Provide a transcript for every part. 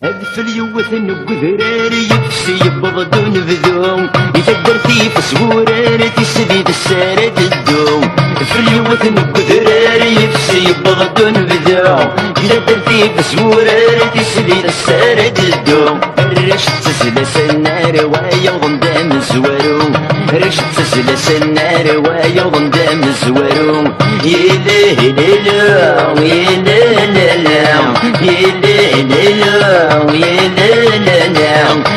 هدفل يوثن وقذراري يفسي يبغضون بذوم إذا درتي في سوراري تسديد السارة الدوم هدفل يوثن وقذراري يفسي يبغضون بذوم إذا درتي في سوراري تسديد السارة الدوم رشت تسلس النار ويا غندام الزوارو رشت تسلس النار ويا غندام الزوارو يلي ليلا ويلي ليلا يلي ليلا ويلي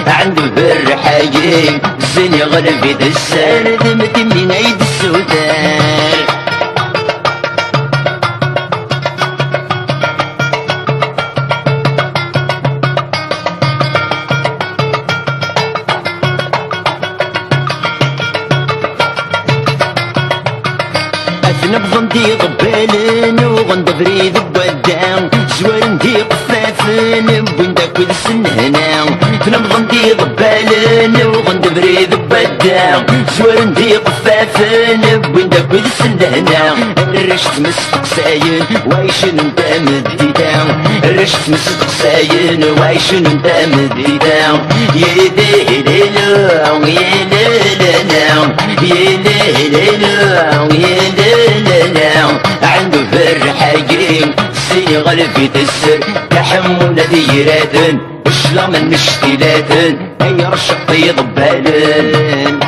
عنده بالرحايق الزين يغلب يد السار ذمت من عيد السودان نبض ندي قبالن وغند بريد بودان زوار ندي قفافن بوين داك السن هنا نبض ندي قبالن وغند بريد بودان زوار ندي قفافن بوين داك السن هنا رشت مسق ساين وايشن انت مديدان رشت مسق ساين وايشن انت مديدان يدي ليلا ويلي ليلا يدي ليلا ويلي عنده في الرحايم سي غلبي تسر تحمل ديرات اشلا من مشكلات اي رشق يضبالن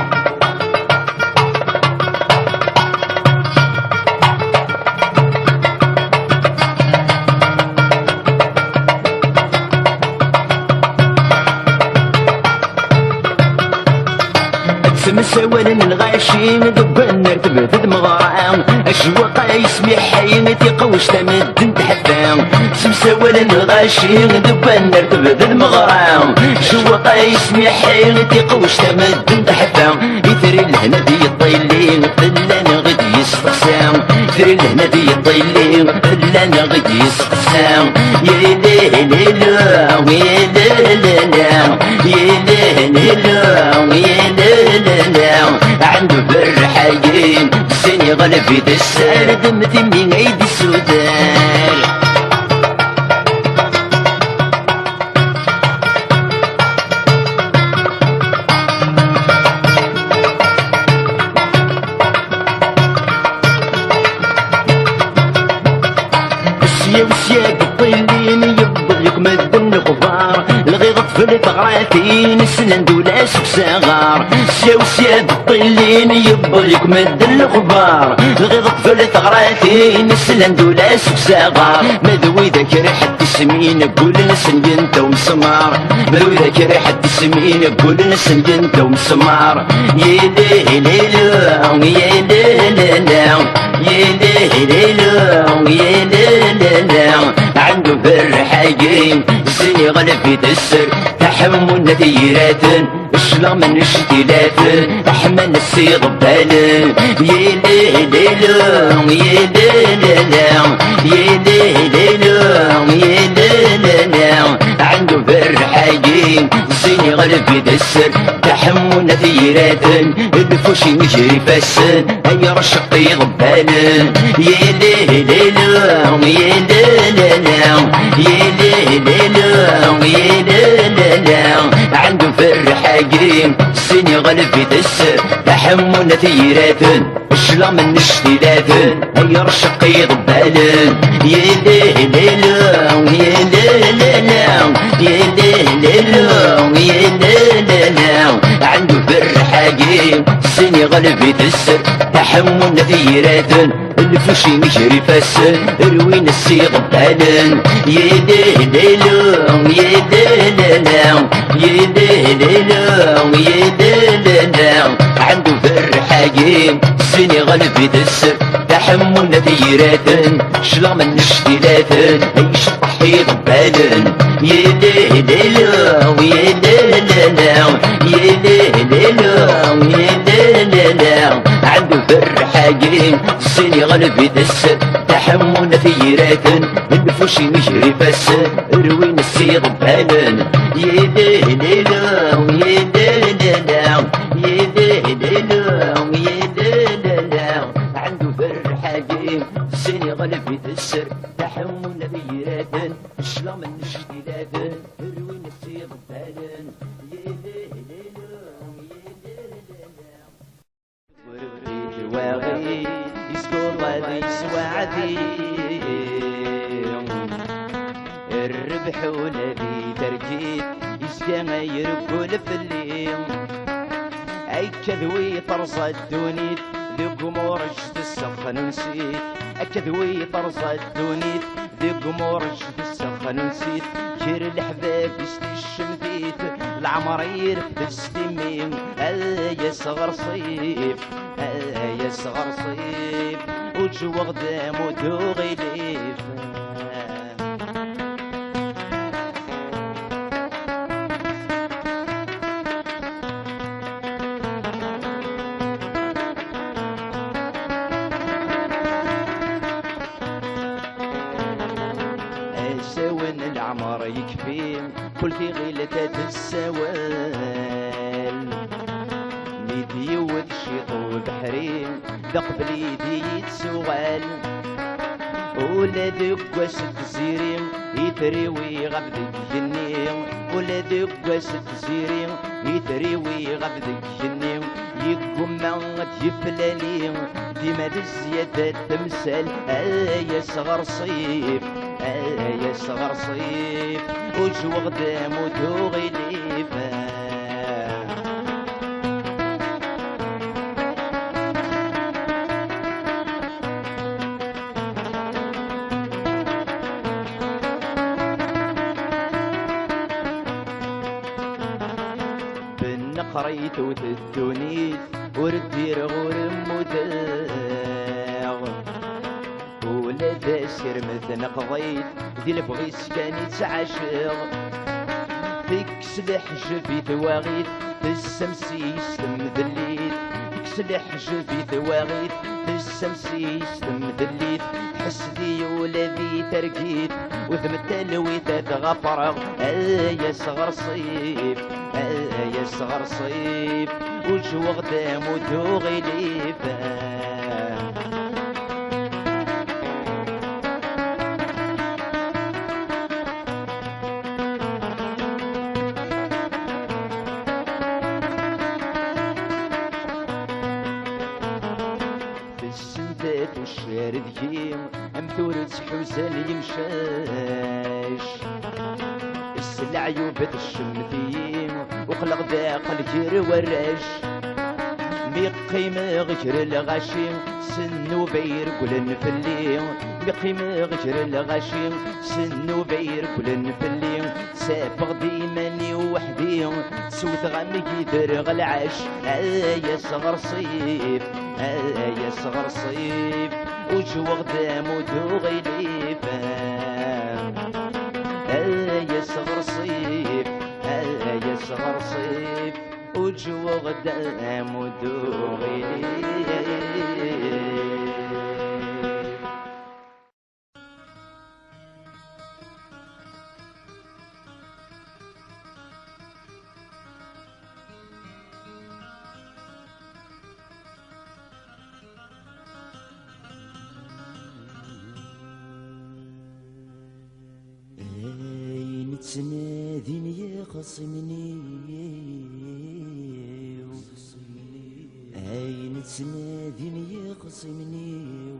مساوان الغاشين دبان نرتب دمغرام اشواق يسمي حين تيقوش تمد تحفام مساوان الغاشين دبان نرتب دمغرام اشواق يسمي حين تيقوش تمد تحفام يثري الهنا دي الطيلين لان غد يستقسام يثري الهنا دي الطيلين لان غد يستقسام يا ليلي لا ويا لا يا ليلي ويا عنده بالرحايين زين يغلب يد السار دمتي من عيد السودان وسياق الطيلين يبغى يكمد الغبار الغيظ طفل تغراتين سنن دولاس بساغار وسياق الطيلين يبغى يكمد الغبار الغيظ طفل تغراتين سنن دولاس بساغار مذوي ذاك ريحة تسمين قول نسن انت ومسمار مذوي ذاك ريحة تسمين قول نسن انت ومسمار يلي ليلا يا ليلا يلي ليلا يلي عنده بالرحايم زين يغلب يدسر تحمل نذيرات اشلا من اشتلات احمل السي ضبالن يلي ليلا يلي ليلا يلي ليلا يلي عنده بالرحايم زين يغلب يدسر تحمل نذيرات الفوشي يجري فاسن اي رشق يضبالن يلي ليلا يلي يلي عنده في الرحايم السن يغلب يدسر تحمل نثيرات اشلا من اشتلات اي رشق يضبالن يلي عنده في الرحايم السن يغلب يدسر تحمل نثيرات الفوشي يجري فاسن روين السي ضبالن يدي ليلا يدي ليلا يدي ليلا يدي ليلا عنده في الرحايم الزين يغلب يدسر تحمل نذيرات شلا من اشتلات اي شطح يضبالن يدي ليلا يدي ليلا يدي ليلا يدي ليلا عنده في الرحايم الزين يغلب يدسر تحمل نثيرات النفوش يجري فاسن روين السي ضبالن يدي ليلا يدي ليلا يدي ليلا يدي ليلا عنده في الرحايم الزين يغلب يدسر تحمل نثيرات شلا من اشتلات غفالن وربيت واغي يسكور غادي يسوعدي الربح ولا ذي ترجيت يسكى يركول في الليل اي كذوي طرصة الدونيت ذي قمورج تسخن نسيت كذوي طرصة الدونيت ذي قمورج تسخن نسيت كير الحباب يستي الشمديت العمر يرفد الستمين يا صغر صيف يا صغر صيف وجو غدام ودوغي ليف العمر يكفي كل في غيلة السوال ميدي وذشيط وبحرين ذا قبليدي يتسوال ولا ذوك واسد زيرين يتريوي غبد الجنين ولا ذوك واسد زيرين يتريوي غبد الجنين يقوم يفلالين ديما الزيادة تمثال يا صغر صيف يا صغر صيف وجو غدام ودوغي ليفا بالنقريت وتدونيت وردير غورم وداغ ولا داسر مثل قضيت ذي البغيس كان يتعاشر فيك سلاح جفي تواغيت بالسمسيس تمذليت فيك سلاح جفي تواغيت بالسمسيس تمذليت حس ذي ولا ذي ترقيت وذم التلويت تغفر يا صغر صيف يا صغر صيف وجو غدام ودوغي ليفا والشعر ذكي أمثورة حوسان يمشاش السلع يوبت الشمثيم وقلق ذاق الجير وراش ميقيم غجر الغشيم سنو بير كل نفليم ميقيم غجر الغشيم سنو بير كل نفليم سافق ديماني وحدي سوت غمي درغ العاش يا صغر صيف يا صغر صيف وجو غدام ودوغي ليفا يا صغر صيف يا صغر صيف وجو غدام ودوغي ليفا تنادين يا خصمني عين تنادين يا خصمني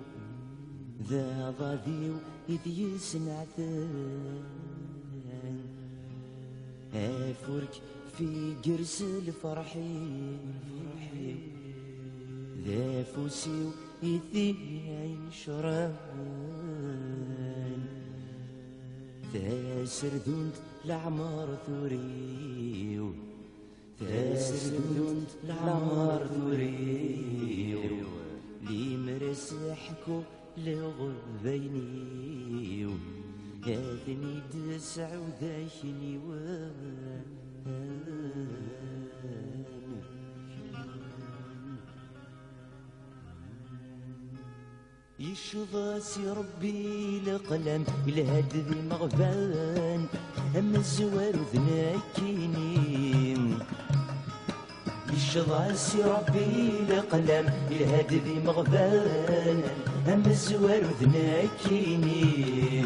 ذا ضاذيو إذ يسنعثان أفرك في قرس الفرحي ذا فوسيو إذ عين شران سردونت العمار ثوريو سردونت العمار ثوريو لي مرسحكو لغذينيو هاثني دسع وذاكني وان يشضاسي ربي لقلم الهد ذي مغفان أما الزوار ذناكيني يشضاسي ربي لقلم الهد ذي مغفان أما الزوار ذناكيني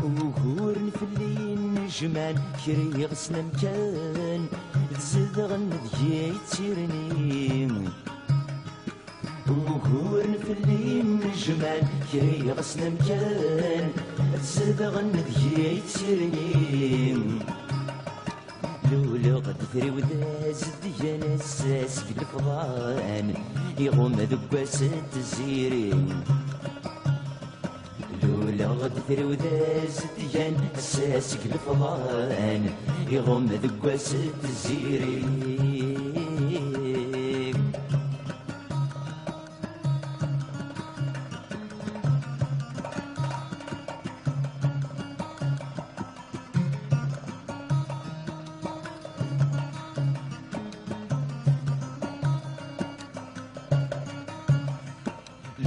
وهور نفلين جمال كري غسنا مكان تزدغن دياي تيرني وهور نفلين جمال كري غسنا مكان تزدغن دياي تيرني لولا غد ثري وذاز ديانا الساس في الفضان يغوم ذباس التزيرين لولا غد ثري وذاز ديان الساس في الفضان يغوم ذباس التزيرين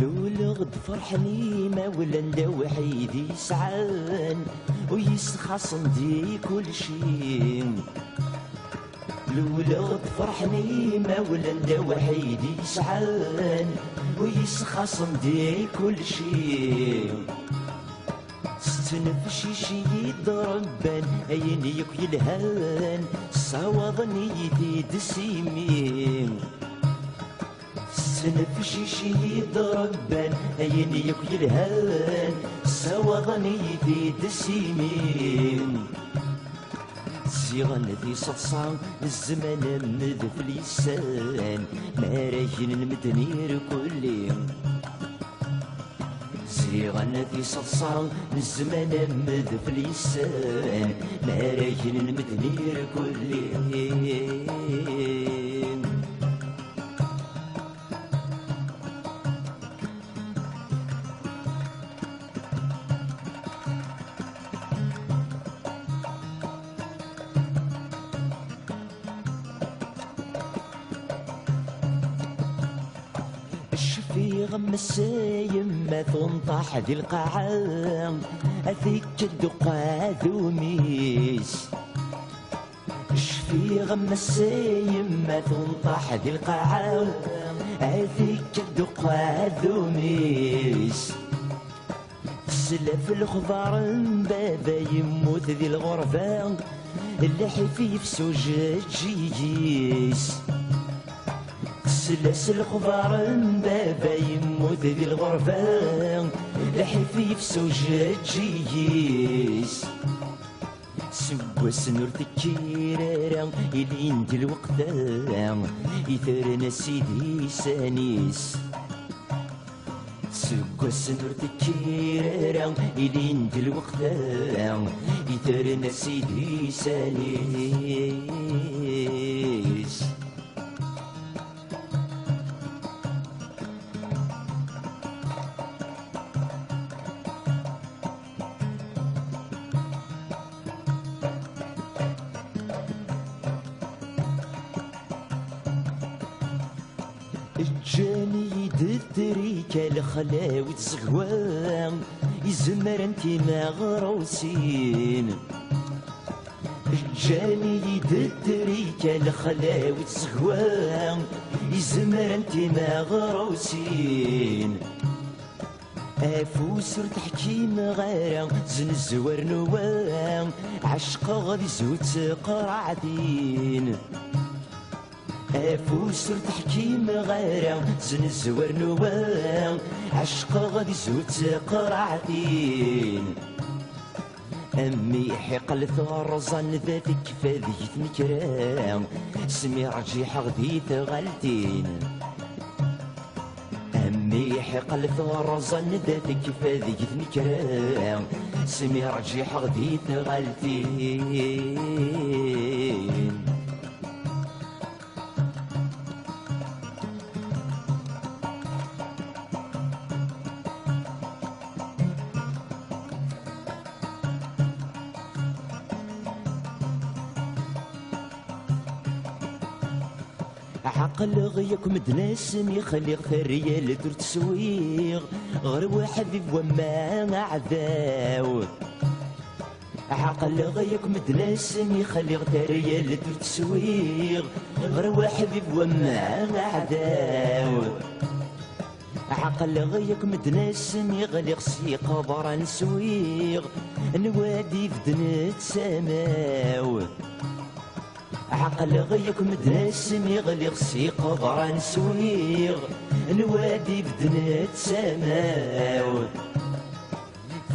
لولا غد فرحني ما ولا ندا وحيد يسعان ويسخصن دي كل شي لولا غد فرحني ما ولا ندا وحيد يسعان ويسخصن دي كل شي ستنفشي شي يضربان عيني يلهان صوضني يدي دسيمين نفشي شي يضربان عيني يلهان سوضني في دسيمين صيغن في صفصان الزمان مذ في اللسان ما راجن المدنير كلي صيغن في صفصان الزمان مذ في اللسان ما راجن المدنير كلي في غم السايم ما تنطح ذي القاعة أثيك الدقاء ذوميس في غم السايم ما تنطح ذي القاعة أثيك الدقاء ذوميس سلف الخضار بابا يموت ذي الغرفة اللي حفيف سوجة جيجيس سلس الخضار بابا يموت ذي الغرفة لحفيف سوجة جيس سوا سنور تكيرارا إلين دي الوقتا يثرنا سيدي سانيس سوا سنور تكيرارا إلين دي الوقتا يثرنا سيدي سانيس جاني يد التريكة الخلاوة زغوان يزمر انتي ما غروسين جاني يد التريكة الخلاوة زغوان يزمر انتي ما غروسين افوس تحكي مغارة زن الزوار نوان عشق غادي زوت قرعتين افوس تحكي مغارة زن الزوار نوان عشق غادي زوت قرعتين امي حقل ثرزان ذاتك فاذيت مكرام سمي رجيح غدي ثغلتين امي حقل ثرزان ذاتك فاذيت مكرام سمي رجيح غدي ثغلتين عقل غيك مدناسم يخلي ثريا لدر تسويغ غير واحد وما عذاو عقل غيك مدناسم يخلي ثريا لدر تسويغ غير واحد وما عذاو عقل غيك مدناسم يغلق سي قبر نسويغ نوادي فدنت سماو عقل غيك مدنسم يغلي غسي قضران سويغ نوادي فدنت سماو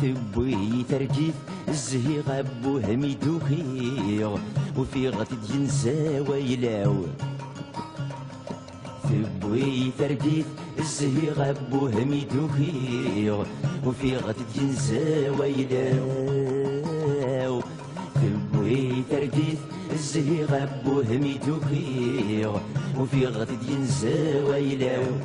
ثبوي ترجيث الزهي غابو همي دوخيغ وفي غتد ينسى ويلاو ثبوي ترجيث الزهي غابو همي دوخيغ وفي غتد ينسى ويلاو ثبوي ترجيث الزهي غابو همي دوخيغ وفي غتد ينسى ويلاو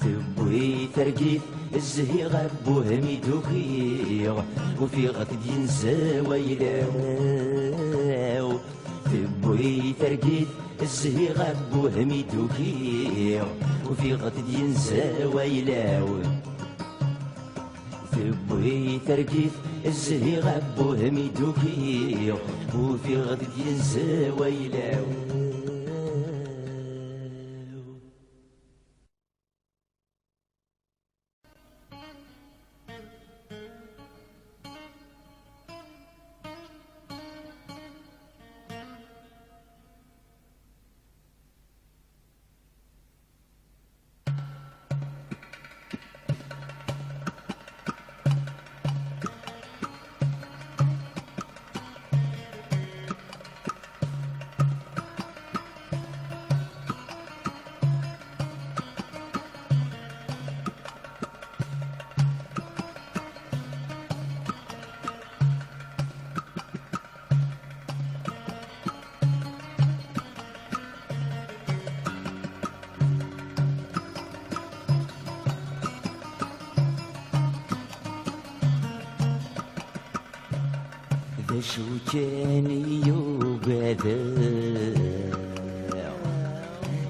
ثبوي ترجيث الزهي غابو همي دوخيغ وفي غتد ينسى ويلاو ثبوي ترجيث الزهي غابو همي دوخيغ وفي غتد ينسى ويلاو ثبوي ترجيث الزهي غابو همي دوخيغ وفي غتد ينسى ويلاو ذا شو كان يوقذا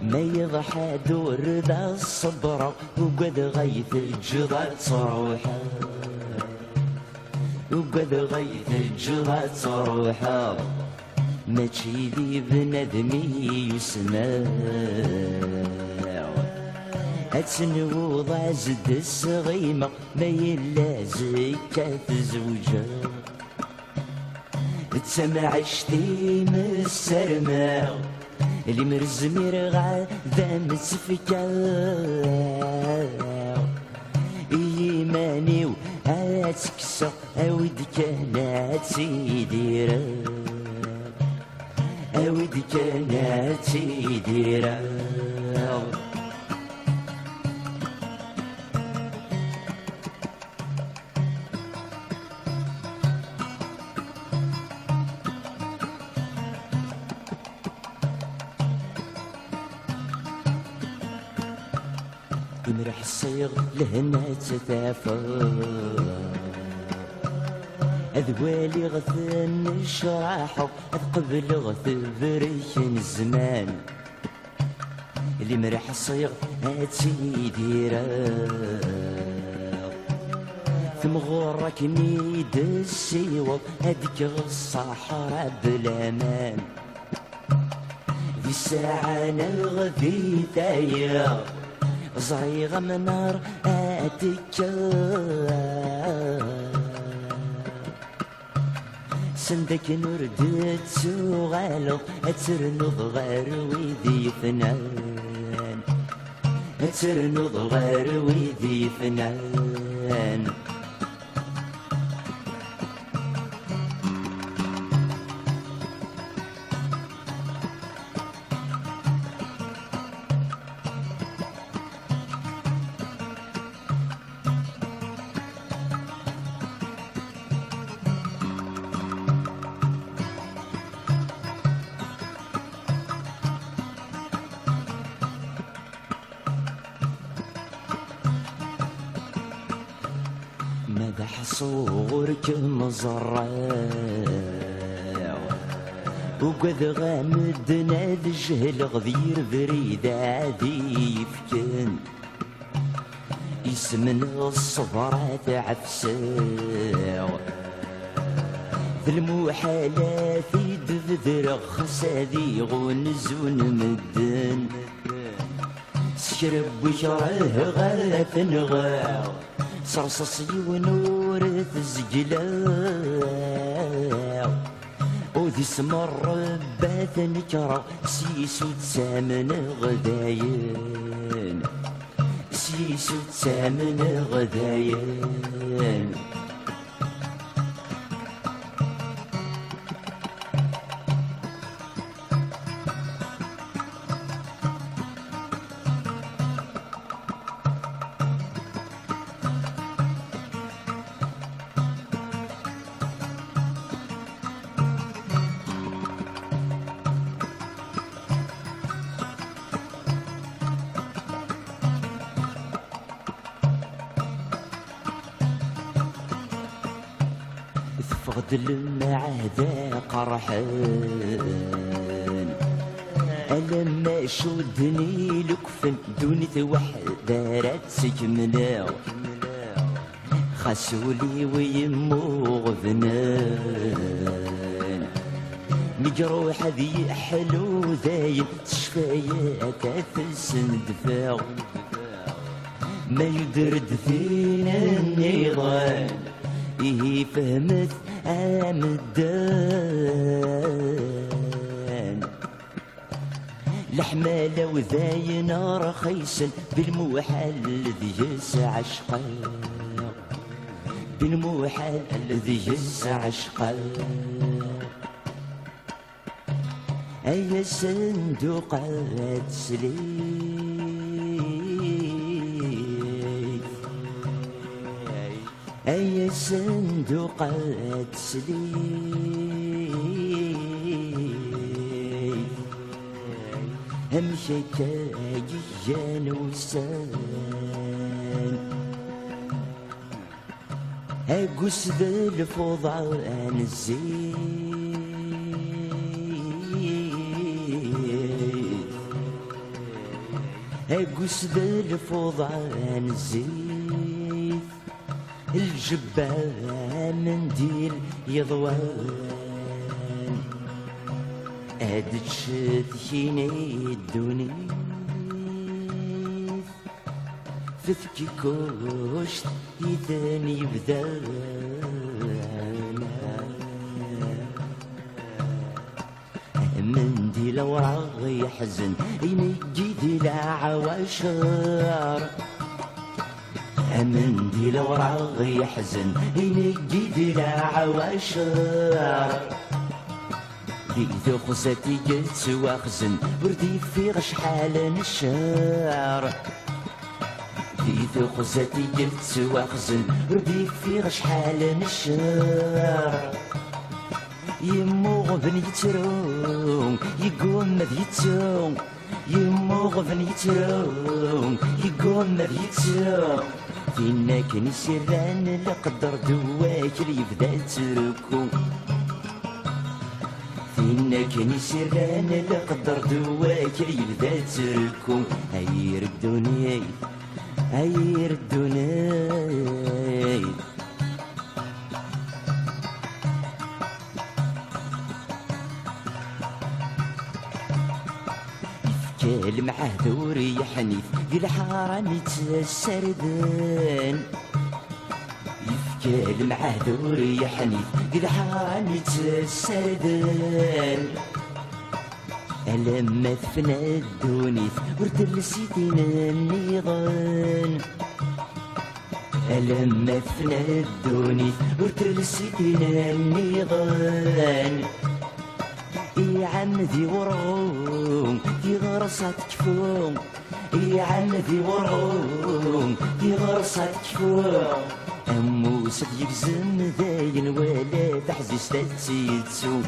ما يضحى دور ذا الصبر وقد غيث الجرات صروحه وقد غيث الجرات صروحه ما تشيدي بندمي يسمع اتسنوض عزد الصغيمة ما يلازك كتزوجه تسمع شتي من السرماء اللي مرزمير غادا متفكا ايماني وهاتكسا اودك انا تيدير اودك انا تيدير مرح الصيغ لهنا تتافى أذوالي غثن الشراحة قبل غث بريش الزمان اللي مرح الصيغ هاتيديرا ثم غورك نيد السيوط هديك الصحراء بالامان ذي الساعة نلغذي تايا صغيرة من نار سندك نردت سوغالو اترنض غير ويدي فنان اترنض غير ويدي فنان مدح صورك مزرع وقد غامدنا الجهل غذير بريد عادي يفكن يسمن الصبرات عفساو في المحالات يدذر خسادي غنزون مدن سكرب وشره غاث نغاو صرصصي ونورث زقلاو وذي سمر ربات نكرة سيسو تسامن غداين سيسو تسامن غداين تفقد المعهدة قرحان ألما شدني لكفن دوني وحدة رات سكمنا خسولي ويمو غفنان مجروح ذي حلو ذاين تشفايا تفس ندفاع ما يدرد فينا النظام إيه فهمت آمدان الحمالة وذاين رخيصا بالموحل ذي يسع عشقا بالموحل ذي يسع عشقا أي صندوق تسليم أي صندوق تسليم همشي كاجيان وسان أقوس بالفضاء الزيت أقوس بالفضاء الزيت الجبة منديل يضوان أدت شذيني الدوني فثكي كوشت يثاني يبدا منديل وراغ يحزن ينجي لا عواشر منديل وراغ يحزن ينجي لا عواشر ذي خزتي قلت واخزن وردي في غشحال الشهر ذي خزتي قلت واخزن وردي في غشحال الشهر يمو غبن يترون يقوم مذيتون يمو غبن يترون يقوم مذيتون فينا كان يسران لقدر دواك اللي يبدا تركو فينا كان يسران لقدر دواك اللي يبدا تركو هير الدنيا هير الدنيا يفكال معاه دوري حنيف ذي الحارة متسردان يفكال معاه دوري حنيف ذي الحارة متسردان ألما ثفنا الدونيث ورد سيدنا النيضان ألما ثفنا الدونيث ورد سيدنا النيضان يا عم ذي ورعوم ذي غرصات كفوم يا عم ذي ورعوم ذي غرصات كفوم أمو صديق زم ذاين ولا تحزيز تتسيتسو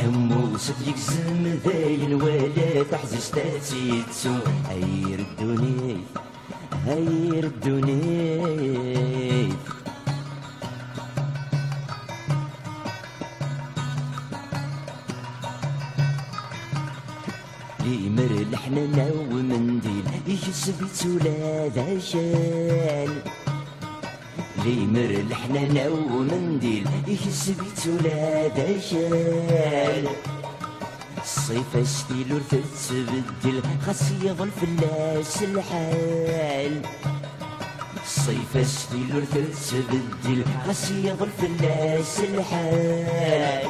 أمو صديق زم ذاين ولا تحزيز تتسيتسو هير الدنيا هير الدنيا يمر الحنانة ومنديل يكسبت ولاد عشان يمر الحنانة ومنديل يكسبت ولاد عشان الصيف اشتيلو تتبدل خاص يظل فلاس الحال الصيف اسفل ورث تبدل غسي يضل فلاس الحال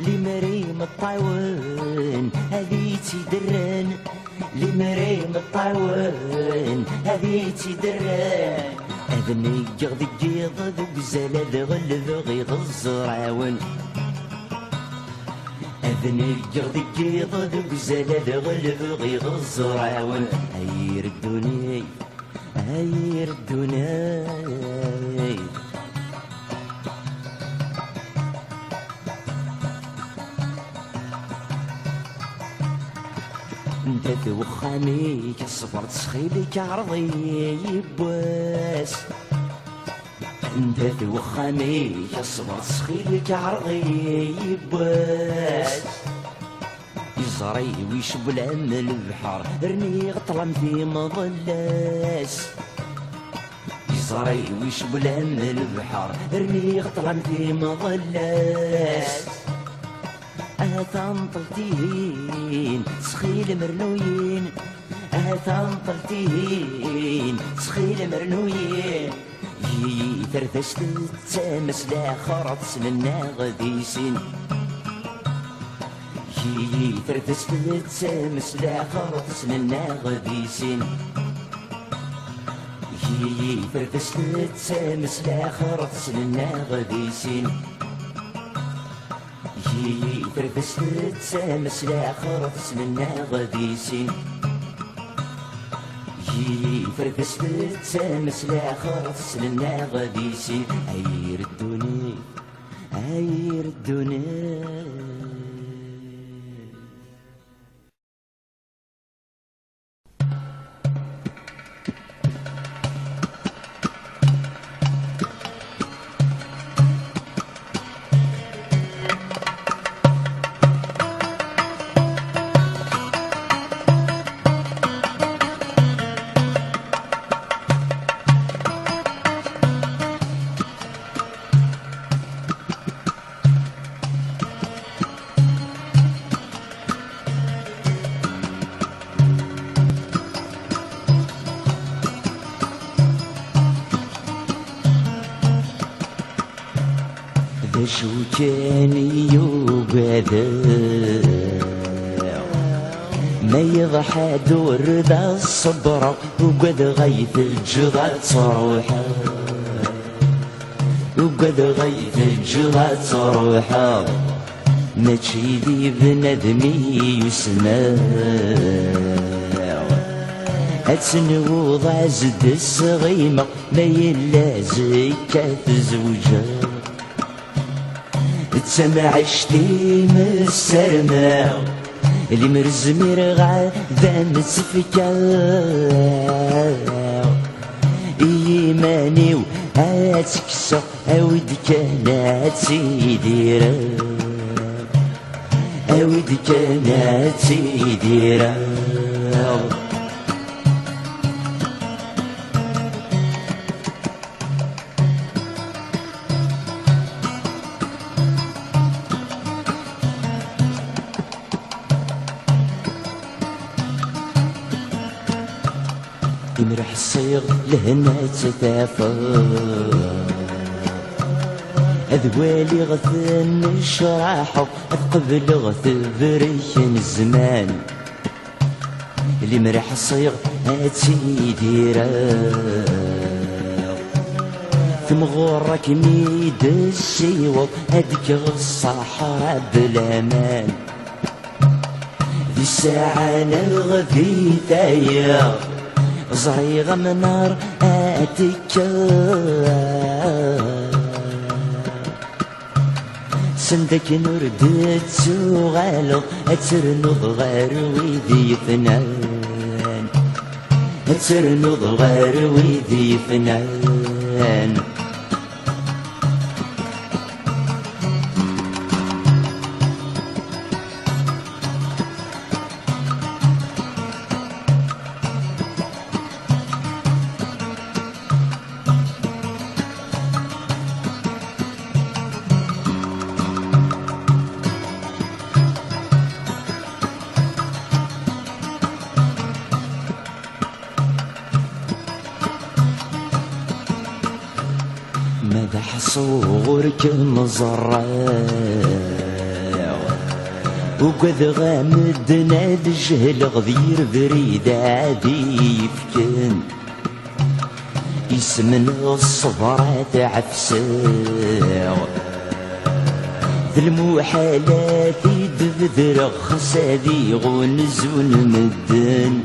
لمريم الطايوان هذي تدران لمريم الطايوان هذي تدران أذني يغضي جيض ذوق زلال غلب غيظ الزراون أذني يغضي جيض ذوق زلال غلب غيظ الزراون هير الدنيا هير الدنيا انت توخامي كالصبر تسخيلي كعرضي يبواس انت توخامي كالصبر تسخيلي كعرضي يبواس يزري ويشب العم البحر رني غطلم في مظلاس يزري ويشب العم البحر رني غطلم في مظلاس أثنطلتين سخيل مرنوين أثنطلتين سخيل مرنوين يثرثش تتسامس لا خرط سننا غديسين يثرثش تتسامس لا خرط سننا غديسين يثرثش تتسامس لا خرط سننا غديسين فرفس تسامس لا خرطس منا غديسين فرفس تسامس لا خرطس منا غديسين عير الدنيا عير الدنيا شو كان يوقذ ما يضحى دور ذا الصبر وقد غيث الجغال تروحه وقد غيث الجغال تروحه ماشي ذي بندمي يسمع اتنوض عزد الصغيمة ما يلا زكاة زوجه تسمع شتيم السرماء اللي مرزمير غادا متفكا إيماني وهاتكسا أودك أنا تيديرا أودك أنا تيديرا يمرح الصيغ لهنا تتافى أذوالي غثن الشراحة قبل غث بريش الزمان اللي مرح الصيغ هاتيديرا ثم غورك ميد الشيوط هدك الصحراء بالامان ذي الساعة نلغذي ثايا زريغة من نار اتكا سندك نرد تغالو اترنض غير ويدي فنان اترنض غير ويدي فنان مدح صورك مزرع وقد غامدنا الجهل غذير بريد عادي يفكن يسمن الصبرات عفساو ذي المحالات يدبذر خسادي غنزون مدن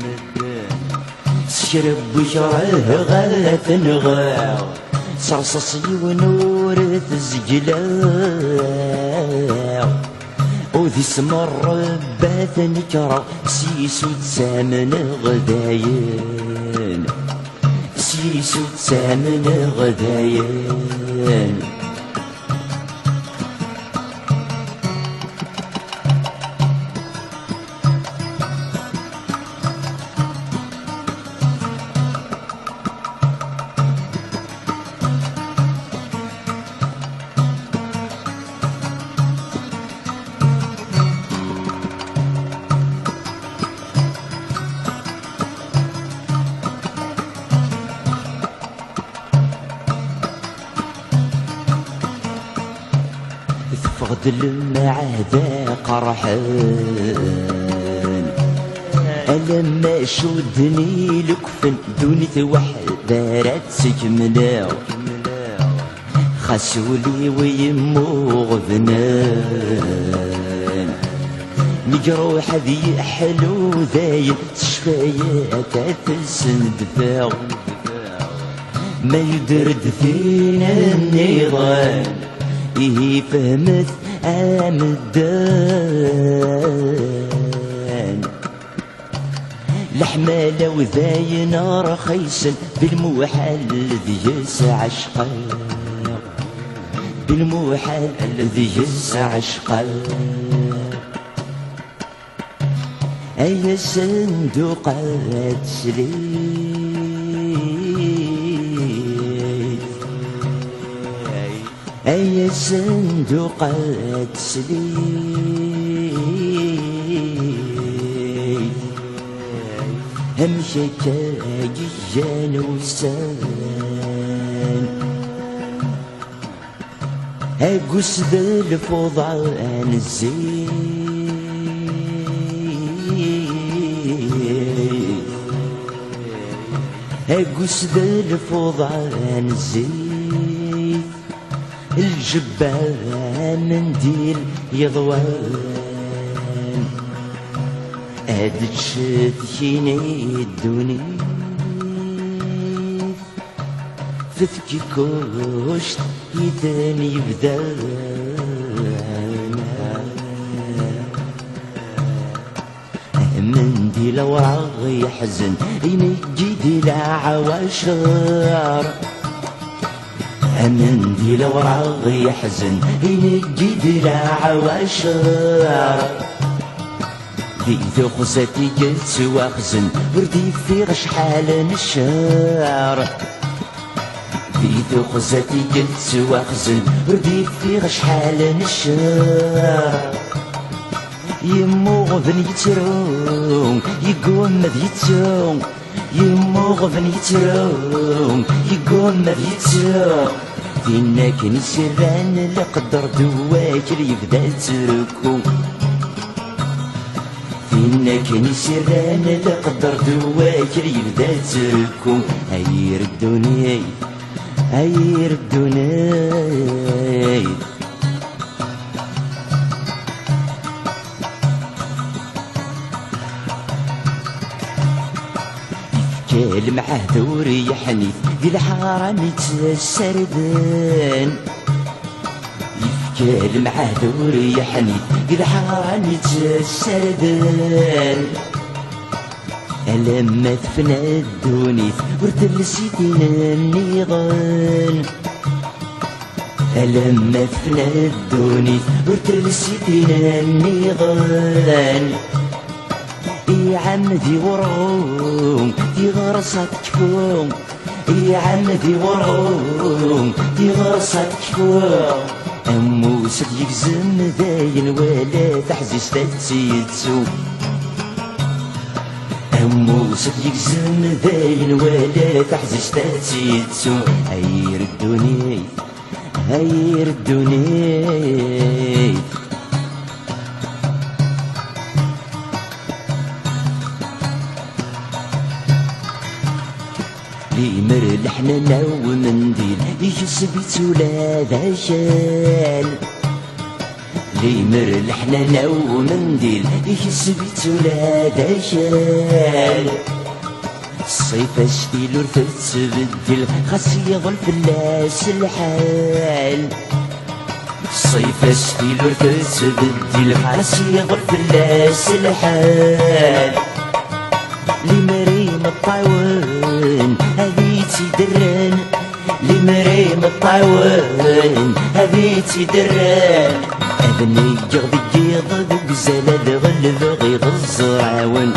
سشرب وشره غاث نغاو صرصصي ونور تزجلاو وذي سمر بات نكرا سيسو تسامن غداين سيسو تسامن غداين فقد المعادة قرحان ألما شدني لكفن دوني وحدة رات سكمنا خسولي ويمو غذنان مجروح ذي حلو ذاين شفايات تسند فاغ ما يدرد فينا النظام إيه فهمت آمدان الحمالة وذاين رخيصا بالموحل الذي يسع عشقا بالموحل الذي يسع عشقا أي صندوقات سليم أي صندوقات سليم هم شكاك جانوسان أقص ذا الفضاء الزين أقص ذا الفضاء الزين الجبال منديل يضوان أدشت شيني الدوني فذكي كوشت يداني بدانا منديل وراغ يحزن ينجي لا عواشر منديل وراغ يحزن ينجي لا عواشر ذي خزتي قلت واخزن وردي في غشحال الشهر ذي خزتي قلت واخزن وردي في غشحال الشهر يمو غبن يتروم يقوم مذ يتروم يمو غبن يتروم يقوم مذ يتروم فينا كني سران لقدر دواك اللي يبدا تركو فينا كني سران لقدر دواك اللي يبدا تركو هير الدنيا هير الدنيا كلمة عهدوري يحني ذي الحرام يتسردن كلمة عهدوري يحني ذي الحرام يتسردن لما تفنى الدوني ورتلسيتنا النظام لما تفنى الدوني ورتلسيتنا النظام يا عمدي ورعوم دي غرصة كفوم يا عمدي ورعوم دي غرصة كفوم أموسك يكزم داين ولا تحزيز تتسيتسو أموسك يكزم داين ولا تحزيز تتسيتسو هير الدنيا هاي ردوني ليمر الحنانة ومنديل يجسبت ولاد عشان ليمر الحنانة ومنديل يجسبت ولاد عشان الصيف اشتيل ورثت تبدل خاص يظل فلاس الحال الصيف اشتيل ورثت تبدل خاص يظل فلاس الحال لمريم الطاون هذي تدران لمريم الطاون هذي تدران أبني يغضي ضد زلد غلب غيغز عاون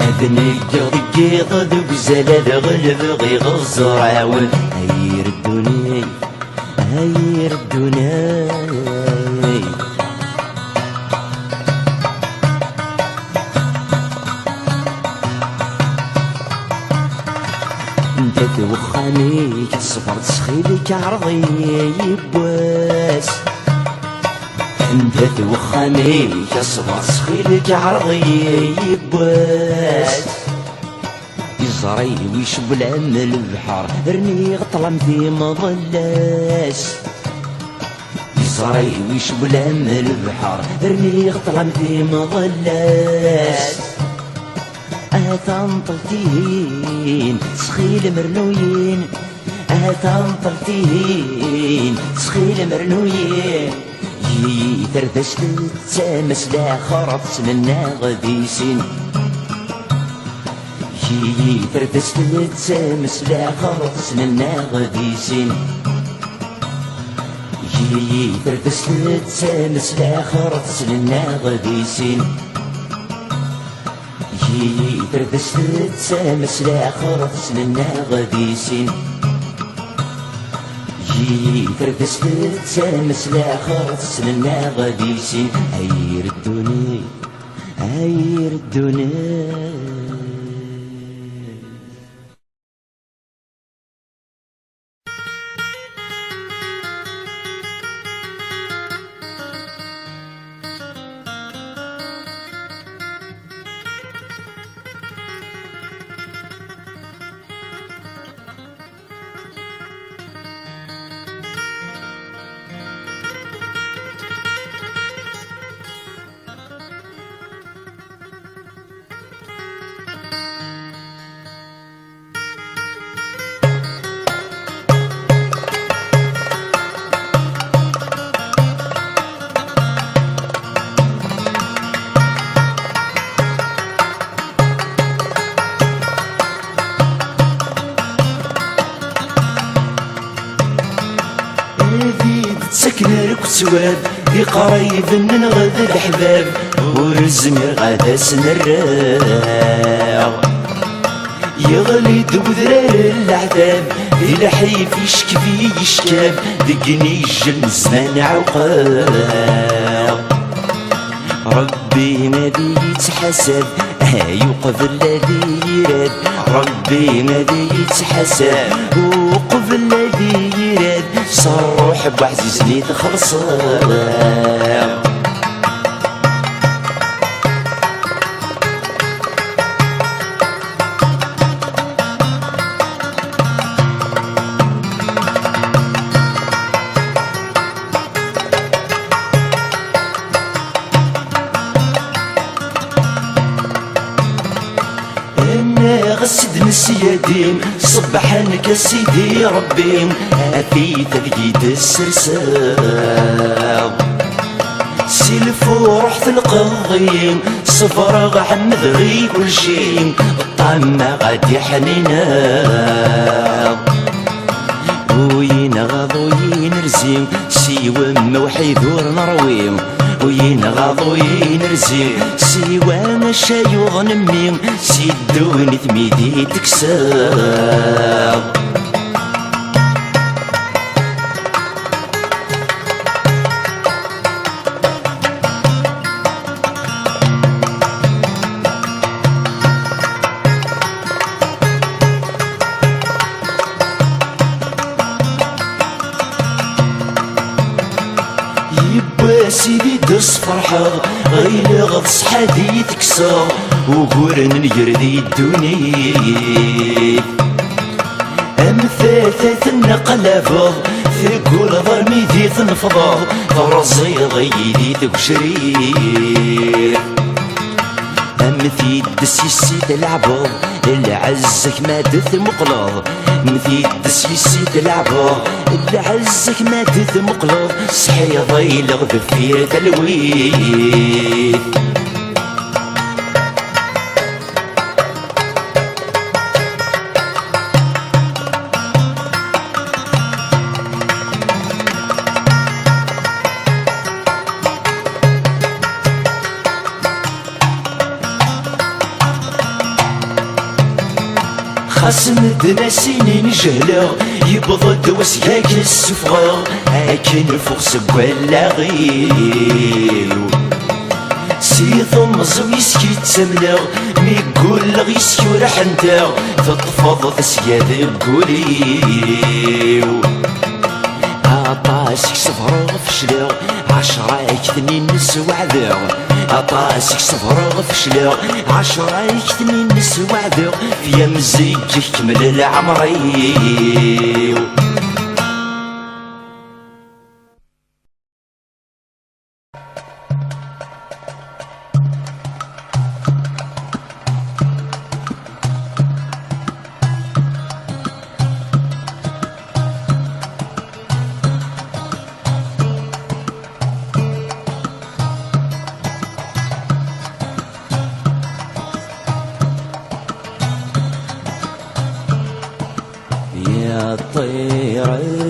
أبني يغضي ضد زلد غلب غيغز عاون هاي ردوني هاي ردوني انت توخاني كصبر تسخيلك عرضي يبواس انت توخاني كصبر تسخيلك عرضي يبواس يزري ويشب العم البحر رني غطلم في مظلاس يزري ويشب العم البحر رني غطلم في مظلاس تنطلتين سخيل مرنوين تنطلتين سخيل مرنوين يتربس تتسامس لا خرط لنا غديسين يتربس تتسامس لا خرط لنا غديسين يتربس تتسامس لا خرط لنا غديسين تردس تتسامس لا خرطس لنا غديسين تردس تتسامس لا خرطس لنا غديسين هاي ردوني هاي ردوني سكنر كسواب دي قريب ننغذ الحباب ورزمير غادا سنراغ يغلي دوذرار العذاب في لحيف يشكفي يشكاب دقني الجن زمان عقاب ربي نادي يتحسب يوقف الذي يراد ربي نادي يتحسب وقف الذي يراد صار روح بعزيز لي تخلص غسد نسيادين صبحانك سيدي ربي أثي تلقيد السرسال سيلفو رحت القضيم صفر عن ذغي كل شي الطعمة غادي حنينا وينغض وينرزيم سيوى موحي ذور نرويم وينغض وينرزي سيوى مشا يغنمي سيدوني ثميدي تكساب تصفرحض غير غض صحادي تكسر وقورن نجردي الدوني أمثاثة النقلافض ثقول ظلمي ذي تنفضض فرزي ضيدي تقشري مثي الدسيسي العبض اللي عزك ما دث مقلض مثي الدسيسي العبض اللي عزك ما دث مقلض صحي ضيلغ ذفير تلويث خاصم دنا سنين جهلا يبضد وسياك السفغة هاكن فوق سبوالا غيو سيثم زويسكي تسمنا ميقول لغيسكي ورح انتا تطفض تسياد بقوليو عطاسك صفر فشلا 10 اثنين نسوعذا عطاسك صفر فشلا 10 اثنين نسوعذا في مزيك كمل العمري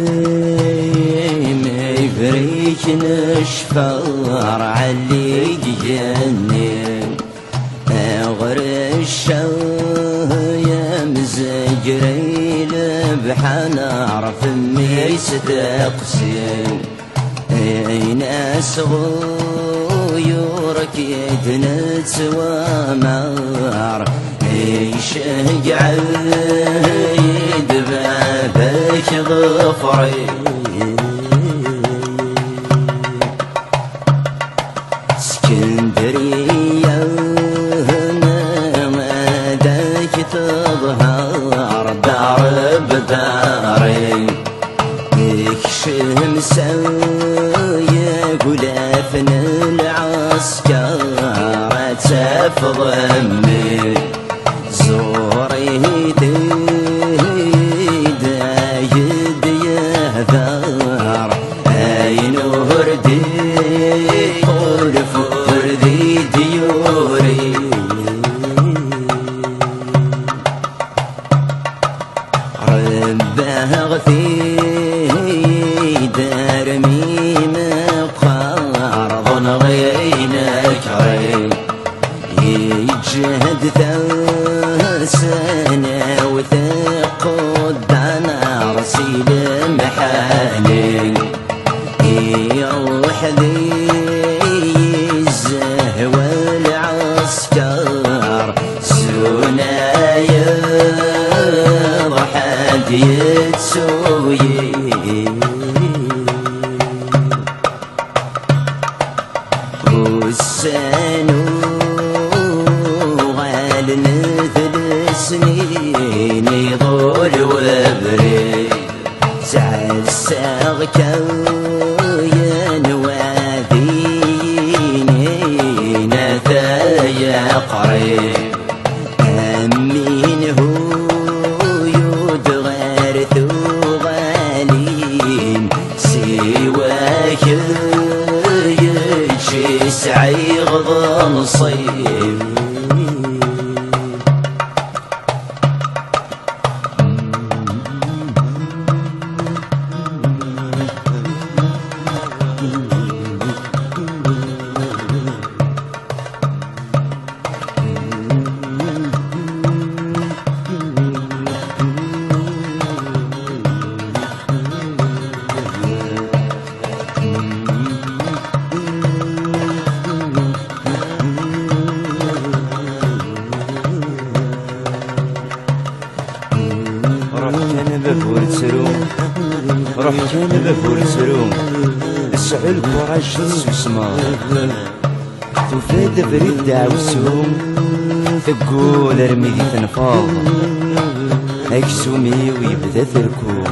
الطيرين يفريك نشفر علي جنين غرش يا مزجرين بحنار فمي ستقسين ناس غيورك يتنسوى مار يشجع بابك ظفري اسكندرية مداك تظهر دار بداري شمس يقول فن العسكر تفض امي زوري دايد يهذر اي نور دي فور ذي ديوري ربه غثي دار ميم قارض غينك عين يجهد سنة وثقود عنا رسيل محالي يروح ذي الزهوة العسكر سنايا ضحد يتسوي والسنو سنين يضول وبريد تعسق كوين واذيني نثايا قريب أمين هو يدغر ثغالين سواك يجي سعي غضن صيب روح كان بفور سروم يسعو الكوراج تسوسمار تفاد فريد دعوسوم تقول ارمي دي تنفاض اكسومي ويبدا تركو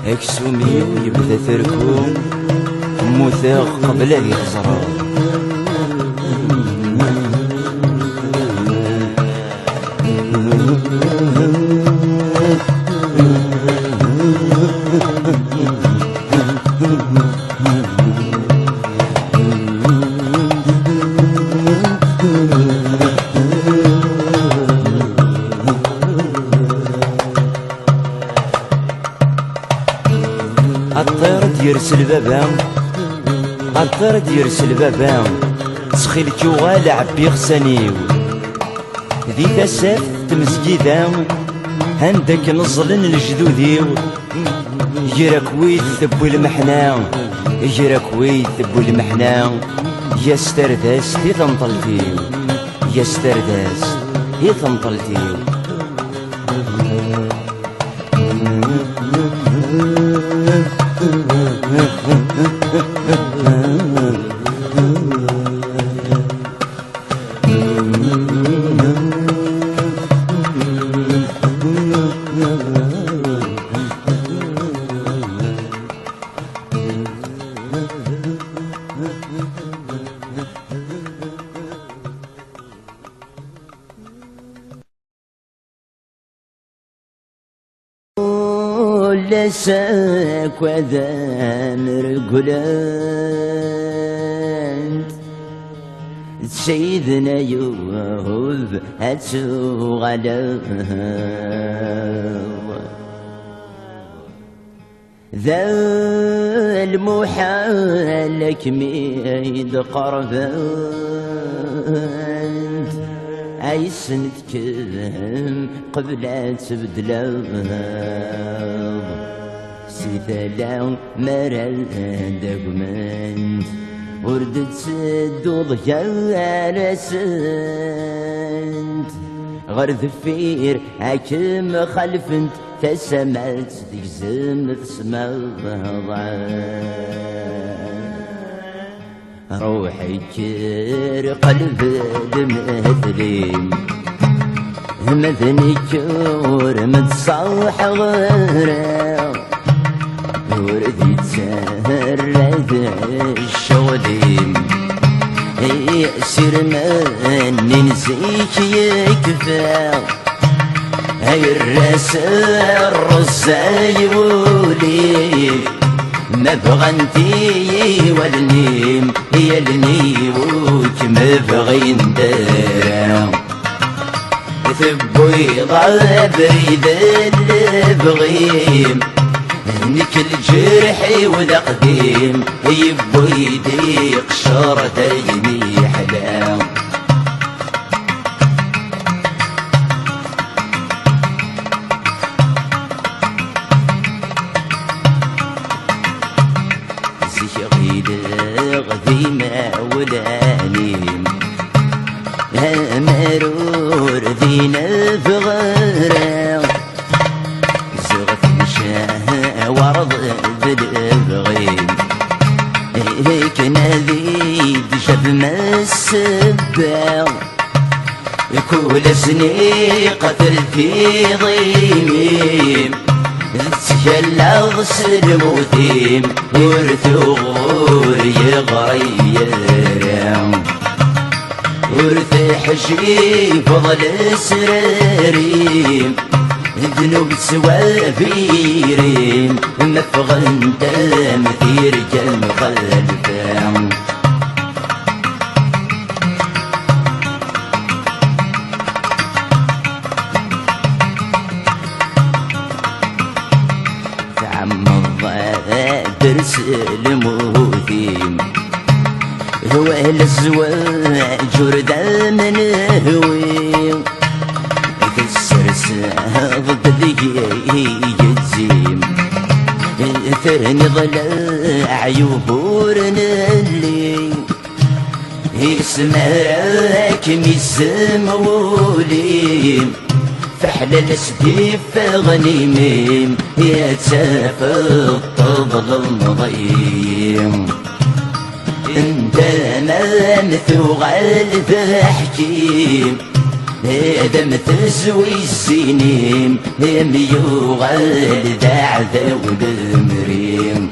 اكسومي ويبدا تركو موثاق قبل ان يخزرا الطير ديرسل بابا الطير ديرسل بابا تسخيل كيوغال عبي غسانيو ذي تساف تمزقيدا هندك نظلن الجدوديو يجرى كويت ثبو المحنا يجرى كويت ثبو المحنا يا سترداس هي تنطلتيو يا سترداس هي تنطلتيو لساك وذا مرقلانت سيدنا يوهب هاتسو غلا ذا المحال كميد قربانت عيسن تكلم قبل تبدلا سيثلا مرال دقمنت وردت سدوض يا رسنت غرد فير حكم خلفنت تسمعت تجزم تسمع روحي كير قلب المثلين مثني كور متصوح غيره وردي تسرد الشغلين يأسر من ننسيك يكفى هاي الراس الرزاي ولي ما بغنتي والنيم هي النيوك ما بغين دارا ثبوي بريد البغيم هنك الجرحي والقديم يبوي يضيق شرطيني حلام غذيمة ولانيم مرور ذينا بغيره زغت مشاه ورض بالبغيم هيك ناديد شب ما السبا كل سني قتل في ضيميم تجلى غسل موتيم ورثو غور يغريرم ورث حجي فضل سراريم ذنوب سوافيريم مفغن تمثير كالمخلفام درس الموثيم هو الزواج وردا من هوي السرس ضد ذي يجزيم ثرني ضلع عيوبورنا اللي يسمعك ميسم وليم فحلال سديف غنيمين يا تاف الطبل المضيم انت ما مثوغل ضحكيم هذا مثزوي السنين ميوغل ذا عذاب المريم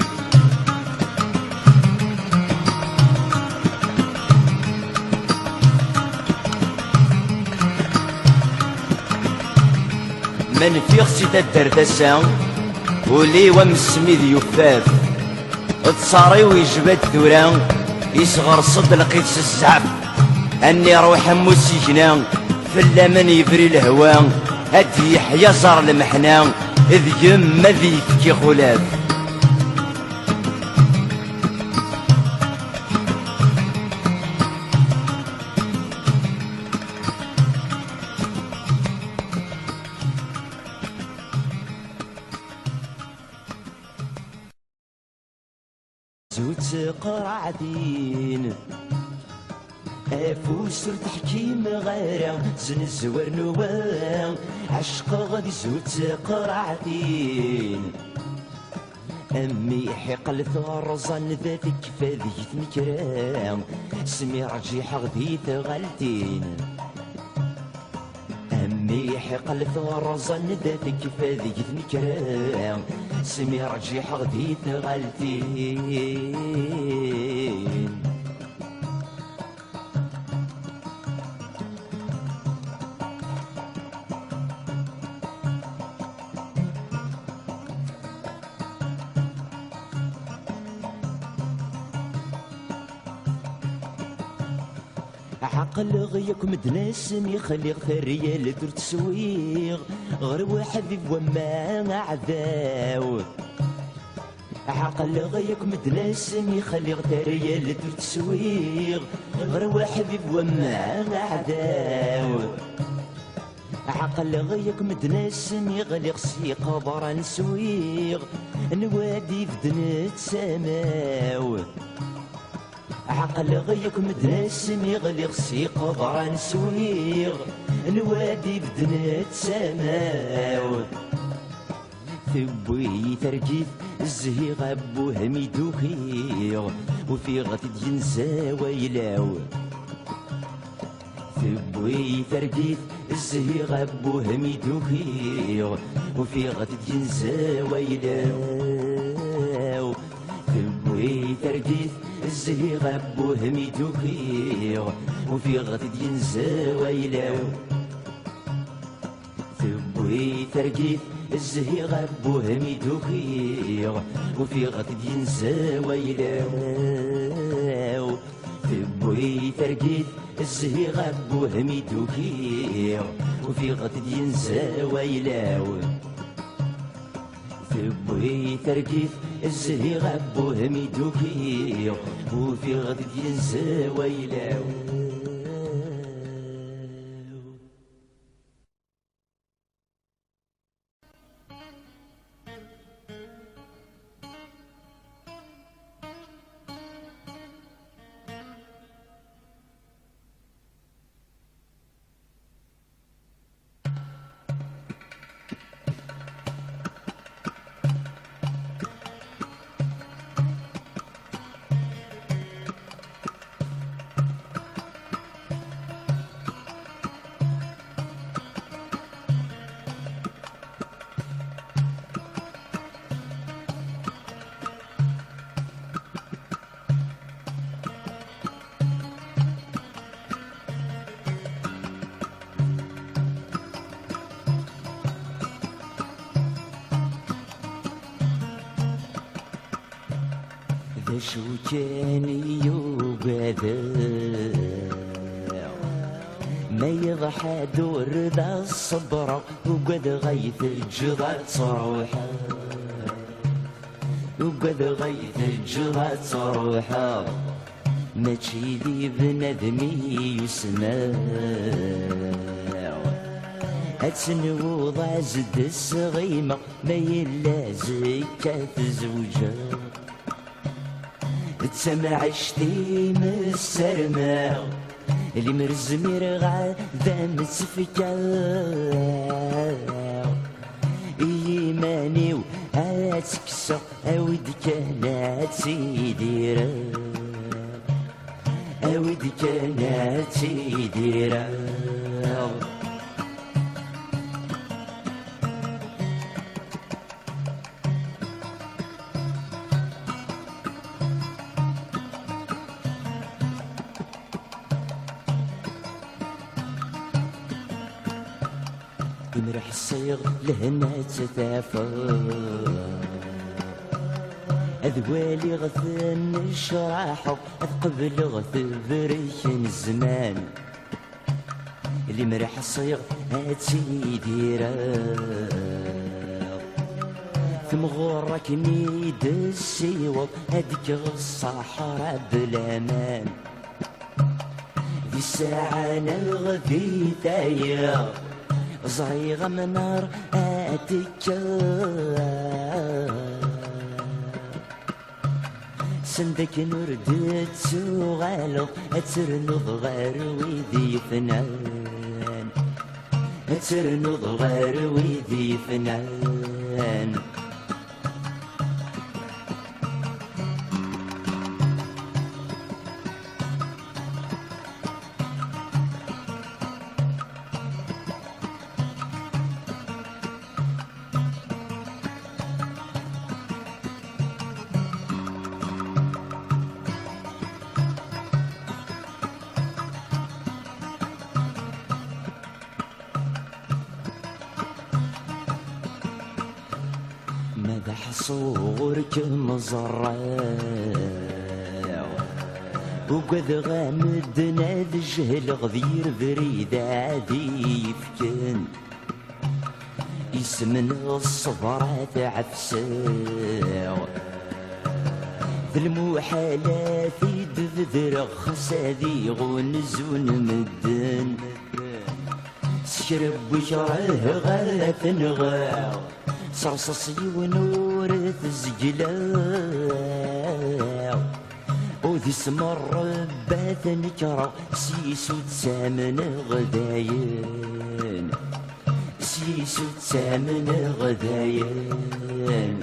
من فيغ سيدا الدردسة ولي ومسمي ذي يفاف تصاري ويجبد ثوران يصغر صد لقيت الزعف اني روح موسيقنا فلا من يبري الهوا هدي يحيى صار المحنا اذ يما ذي تكي خلاف زوت قرعدين افوس تحكيم غيره زنزور نوان عشق غادي زوت قرعدين امي حقل ثرزان ذاتك فذيت نكران سمي رجيح غدي ثغلتين امي حقل ثرزان ذاتك فذيت نكران سمي رجيح غدي ثغلتين عقل غيك مدناسن يخلي ثريا لدر تسويغ غير واحد وما عذاو عقل غيك مدناسن يخلي ثريا لدر تسويغ غير واحد وما عذاو عقل غيك مدناسن يغلق سيقا برا نسويغ نوادي بدنت سماو عقل غيك مدناسن يغلق سيقا برا نسويغ نوادي بدنت سماو ثبوي تركيث الزهيغ ابوه ميدوكيغ وفي غتد ينسى ويلاو ثبوي تركيث الزهيغ ابوه ميدوكيغ وفي غتد ينسى ويلاو ثبوي تركيث الزهيغ ابوه ميدوكيغ وفي غتد ينسى ويلاو ثبوي تركيث الزهيغ ابوه ميدوكيغ وفي غتد ينسى ويلاو ثبوي تركيث الزهيغ ابوه ميدوكيغ وفي غتد ينسى ويلاو ثبوي تركيث الزهيغ ابوه ميدوكيغ وفي غتد ينسى ويلاو ذا شو كان يوقذا ما يضحى دور ذا الصبر وقد غيث الجرى تروحه وقد غيث الجرى تروحه ماشي ذي بنادمي يسمع اتسنوض عزد الصغيمة ما يلا زكاة زوجها تسمع شتي من السرماء اللي مرزمير غا ذا متفكا ثاني وهاتكسر أود كانت سيديرا أود كانت سيديرا يمرح الصيغ لهنا تتافر أذوالي غثن الشراحة قبل غث بريش الزمان اللي مرح الصيغ هات سيديرا ثم غورك نيد السيوط هدك الصحراء بالامان ذي الساعة نلغذي ثايا صغيرة من نار سندك نردت سوغالو أترنض غير ويدي فنان أترنض غير ويدي فنان مدح صورك مزرع وقد غامدنا الجهل غذير بريد عادي يفكن يسمن الصبرات عفساو ذي المحالات يدذر خسادي غنزون مدن سكرب وشره غاف نغاو صرصصي ونور تزجلاو وذي سمر بات نكرا سيسو تسامن غداين سيسو تسامن غداين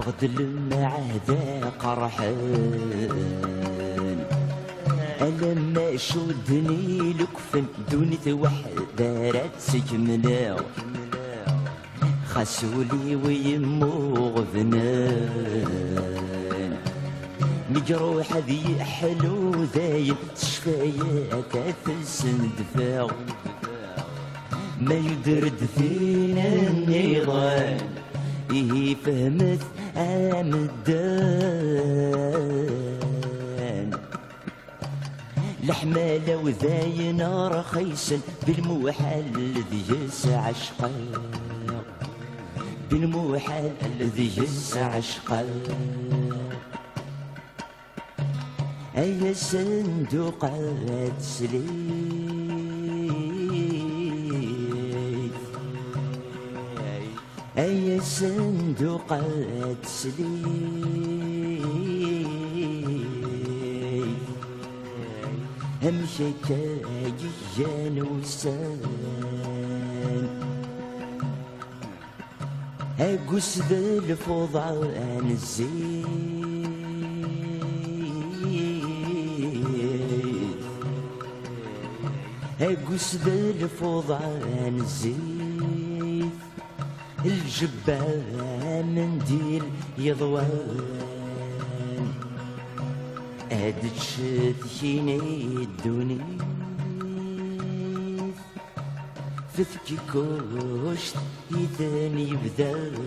تفقد المعهدة قرحان ألما شدني لكفن دوني وحدة رات سجمنا خسولي ويمو غذنان مجروح ذي حلو ذاين تشفايات تسند فاغ ما يدرد فينا النيران إيه فهمت آمدان الحمالة وذاين رخيصا بالموحل الذي يسع عشقا بالموحل الذي يسع عشقا أي صندوق تسليف أي صندوق تسليف همشك جيان وسان أقص ذا الفضاء الزيت أقص ذا الفضاء الزيت الجبة منديل يضوان أدت شديني الدوني فذكي كوشت يثاني بدانا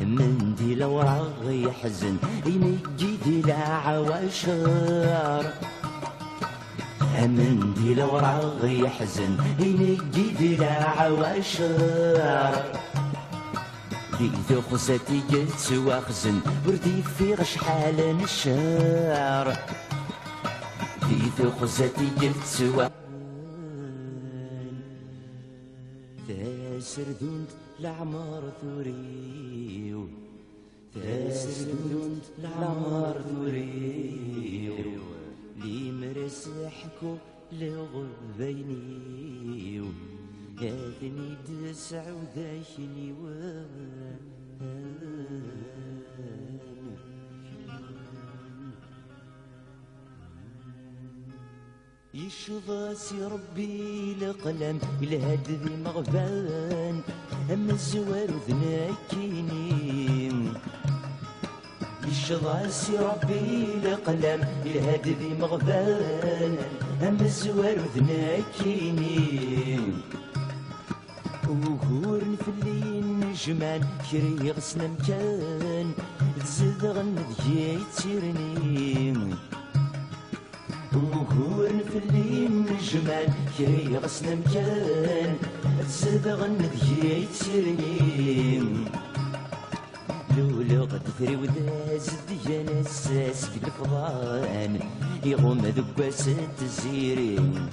منديل وراغ يحزن ينجي دي العواشر من دي الوراغ يحزن ينقي العواشر دي ذو خزتي قلت واخزن وردي في شحال نشار دي ذو خزتي قلت سردوند العمار ثوريو سردوند العمار ثوريو لي مرسحكو لغبينيو هاذني تسع وذاكني يشضاسي ربي القلم الهد ذي مغبان أما الزوار ذناكيني يشضاسي ربي القلم الهد ذي مغبان أما الزوار ذناكيني وهور نفلين نجمان كري غسنا مكان تزدغن ذكي تيرني وهور نفلين نجمان كري غسنا مكان تزدغن ذكي تيرني لولا قد ثري وذاز ديانا الساس في الفضان يغوم ذكواس التزيرين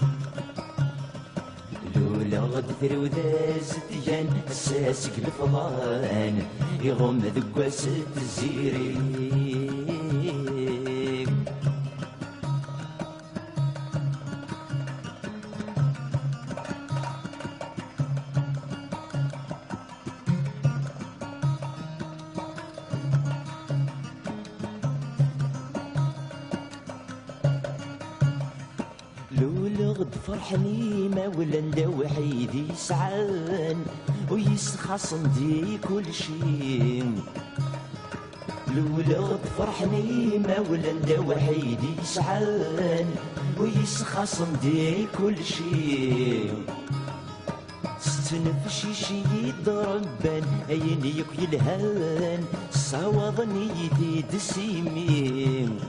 لولا غد ثري وذاز ديان الساس في الفضان يغوم ذكواس التزيرين لولا غد فرحني ما ولا ندا وحيد يسعان ويسخصن دي كل شي لولا غد فرحني ما ولا ندا وحيد يسعان ويسخصن دي كل شي ستنفشي شي يضربان عيني يلهان صوضني يدي دسيمين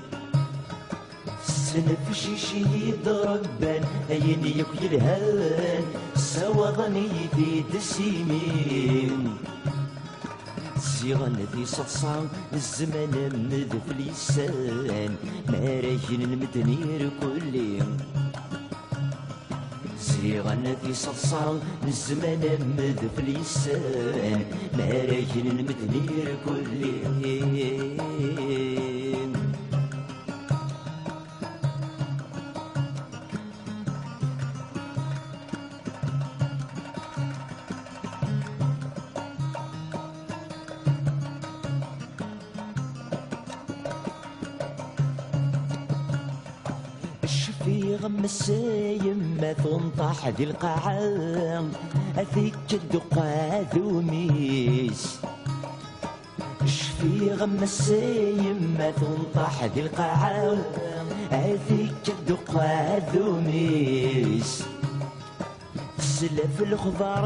نفشي شي ضربان عيني يلهان سوضني في دسيمين زيغن في صصان الزمان مد في اللسان ما راجن المدنير كلي زيغن في صصان الزمان مد في اللسان ما راجن المدنير كلي في غم السايم ما تنطح ذي القاعة أثيك الدقاء ذوميس في غم السايم ما تنطح ذي القاعة أثيك الدقاء ذوميس سلف الخضار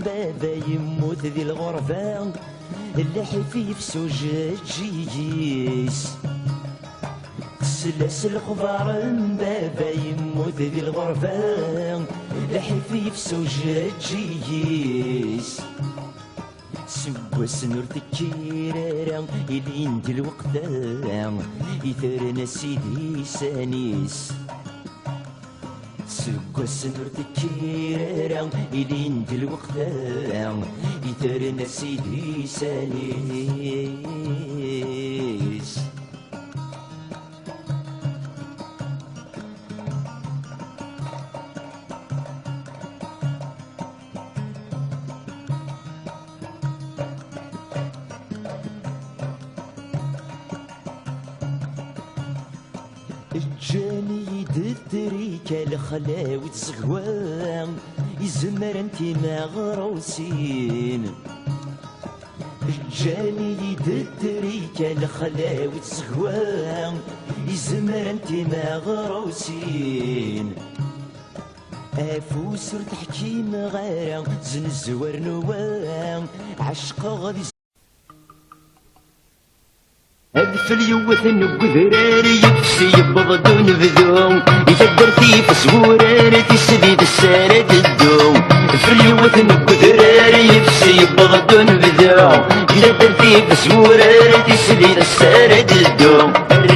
بابا يموت ذي الغرفة اللحفيف سوجة جيجيس سلس الخضار بابا يموت ذي الغرفة لحفيف سوجة جيس سواس نور تكيرارا إلين دي الوقتا يثرنا سيدي سانيس سواس نور تكيرارا إلين دي الوقتا يثرنا سيدي سانيس جاني دتريك الخلاوة زغوان يزمر انتي مغروسين جاني دتريك الخلاوة زغوان يزمر انتي مغروسين افوس تحكي مغارة زن الزوار نوان عشق غادي هدف اليوث نقذراري يفسي يبضون بذوم يتدرتي في سورارتي سديد السارد الدوم في اليوث نقذراري يفسي يبضون بذوم يتدرتي في سورارتي سديد السارد الدوم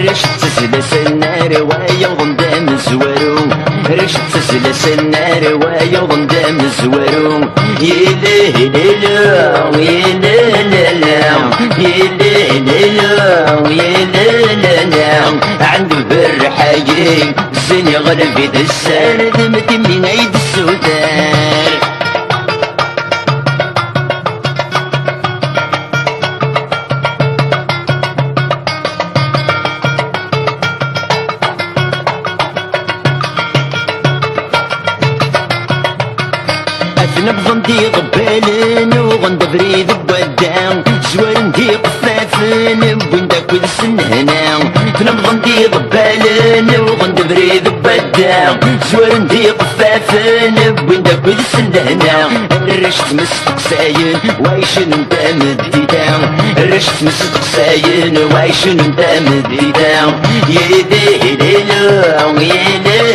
رشت تسلس النار ويوضن دام الزوارو رشت تسلس النار ويوضن دام الزوارو يليه ليلو يليه ليلو يليه ليلو ويلالالام عنده بالرحايم الزين يغلب يد السارد متمي نايد السودان نبضن دي غبالن وغند بريد بودان زوارن دي قفافن بوين داك السن هنا نبضن دي غبالن وغند بريد بودان زوارن دي قفافن بوين داك السن هنا الرشت مصدق ساين وايشن انت مديدان الرشت مصدق ساين وايشن انت مديدان يدي ليلو يدي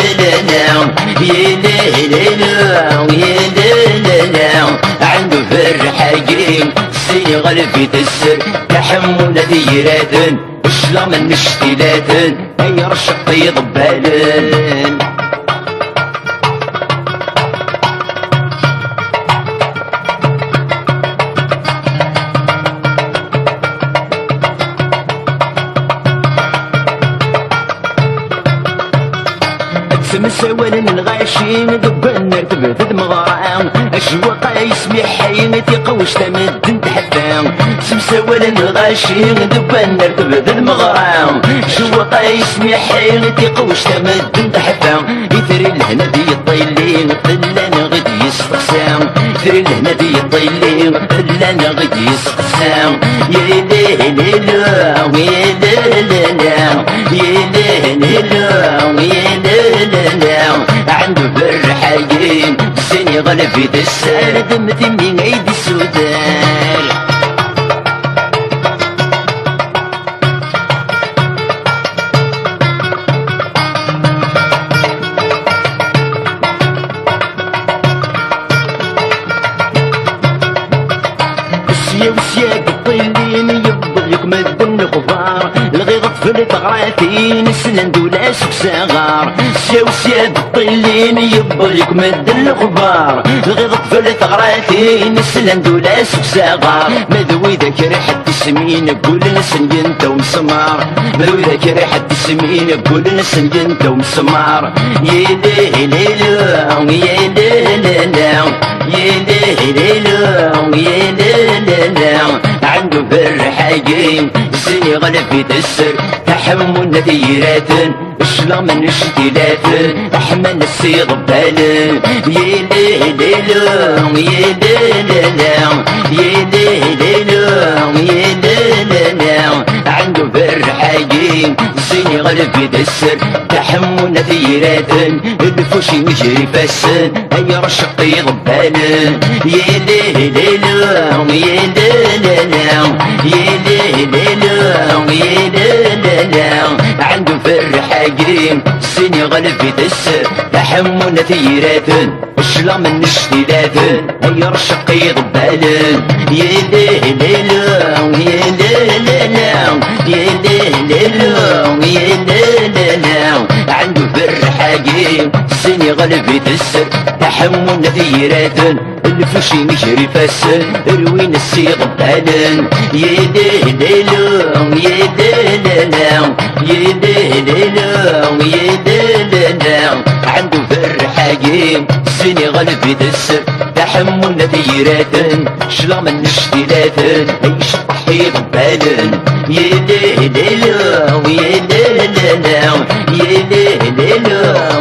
عنده في الرحايم السين يغلب يتسر تحمل ديرات الشلام النشتيلات هي رشق طيب بالن مساوال من غاشين دبنا تبث مغرام اشواق يسمي حين تيقوش تمد تحفام مساوال من غاشين دبنا تبث مغرام اشواق يسمي حين تيقوش تمد تحفام يثري الهنا دي الطيلين طلان غد يستقسام يثري الهنا دي الطيلين طلان غد يستقسام يليه ليلو ويليه ليلو يليه ليلو ويليه عنده بالرحايم الزين يغلب يد السارد متمي عيد السودان وسياق الطيلين يبض يكمد الغبار الغيظ طفل تغراتين سنن دولا سكساغار وسياق الطيلين يبض يكمد الغبار الغيظ طفل تغراتين سنن دولا سكساغار مذوي ذاك ريحة السمين قول نسن انت ومسمار مذوي ذاك ريحة السمين قول نسن انت ومسمار يليه ليلو يليه ليلو يليه ليلو يليه عنده بالرحايم الزين يغلب يتسر تحمل نذيرات الشلام من الشتيلات احمل السيغ بالن يليه ليلو يليه ليلو يليه ليلو يليه عنده بالرحايم الزين يغلب يتسر تحمل نذيرات الفوشي يجري فاسن هيا رشق يغبالن يليه ليلو يليه يليه ليلو يليه عنده في الرحايم الزين يغلب يتسر تحمل نذيرات الشلام من الشتيلات هيا رشق يغبالن يليه ليلو يليه يليه ليلو يليه عنده في الرحايم الزين يغلب يتسر تحمل نذيرات الفوشي يجري فاسن روين السيغ بالن يليه ليلو يليه ليلو يليه ليلو يليه عنده في الرحايم الزين يغلب يتسر تحمل نذيرات شلام من الشتيلات عيش الطحيب بالن يليه ليلو يليه ليلو يليه ليلو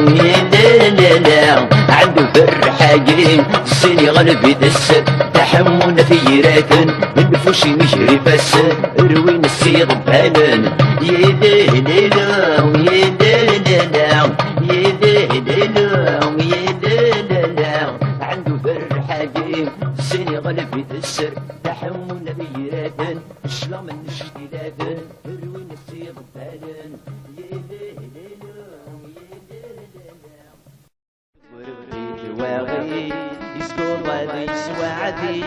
يليه عنده في الرحايم الزين يغلب يتسر تحمل نذيرات الفوشي يجري فاسن روين السيغ بالن يليه ليلو يليه ليلو يليه ليلو يليه عنده في الرحايم الزين يغلب يتسر تحمل نذيرات الشلام من الشتيلات غادي يسوى عدي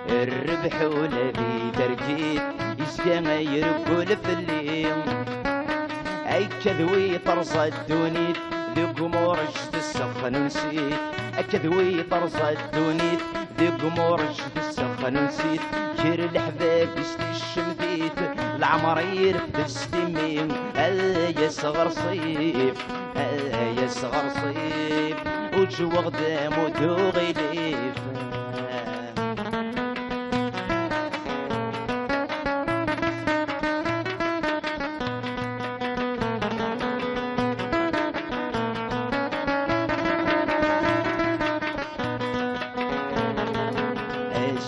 الربح ولا ذي تركيد يسكا يركول في الليل اي كذوي طرز الدونيت ذي قمورج تسخن نسيت كذوي طرز الدونيت ذي قمورج تسخن نسيت جير الحباب يستشمديت العمر يرفد السلمين يا صغر صيف يا صغر صيف وجو غدام ودوغي ليف